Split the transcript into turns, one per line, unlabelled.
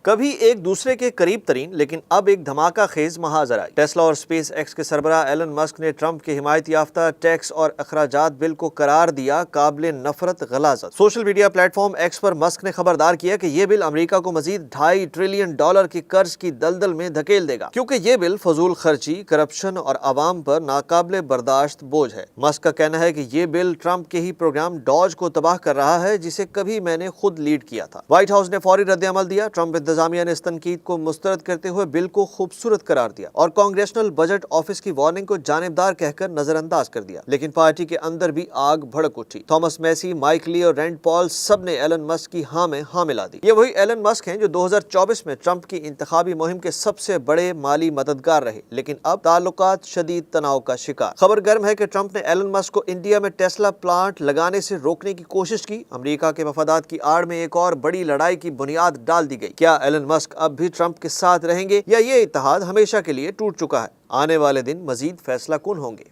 کبھی ایک دوسرے کے قریب ترین لیکن اب ایک دھماکہ خیز محاذ آئی۔ ٹیسلا اور اسپیس ایکس کے سربراہ ایلن مسک نے ٹرمپ کے حمایت یافتہ ٹیکس اور اخراجات بل کو قرار دیا قابل نفرت غلاظت۔ سوشل میڈیا پلیٹ فارم ایکس پر مسک نے خبردار کیا کہ یہ بل امریکہ کو مزید $2.5 ٹریلین کی قرض کی دلدل میں دھکیل دے گا، کیونکہ یہ بل فضول خرچی، کرپشن اور عوام پر ناقابل برداشت بوجھ ہے۔ مسک کا کہنا ہے کہ یہ بل ٹرمپ کے ہی پروگرام ڈاج کو تباہ کر رہا ہے، جسے کبھی میں نے خود لیڈ کیا تھا۔ وائٹ ہاؤس نے فوری رد عمل دیا۔ ٹرمپ انتظامیہ نے اس تنقید کو مسترد کرتے ہوئے بل کو خوبصورت قرار دیا اور کانگریشنل بجٹ آفس کی وارننگ کو جانبدار کہہ کر نظر انداز کر دیا، لیکن پارٹی کے اندر بھی آگ بھڑک اٹھی۔ تھامس میسی، مائک لی اور رینڈ پال سب نے ایلن مسک کی ہاں میں ہاں ملا دی۔ یہ وہی ایلن مسک ہیں جو 2024 میں ٹرمپ کی انتخابی مہم کے سب سے بڑے مالی مددگار رہے، لیکن اب تعلقات شدید تناؤ کا شکار۔ خبر گرم ہے کہ ٹرمپ نے ایلن مسک کو انڈیا میں ٹیسلا پلانٹ لگانے سے روکنے کی کوشش کی۔ امریکہ کے مفادات کی آڑ میں ایک اور بڑی لڑائی کی بنیاد ڈال دی گئی۔ کیا ایلن مسک اب بھی ٹرمپ کے ساتھ رہیں گے یا یہ اتحاد ہمیشہ کے لیے ٹوٹ چکا ہے؟ آنے والے دن مزید فیصلہ کن ہوں گے۔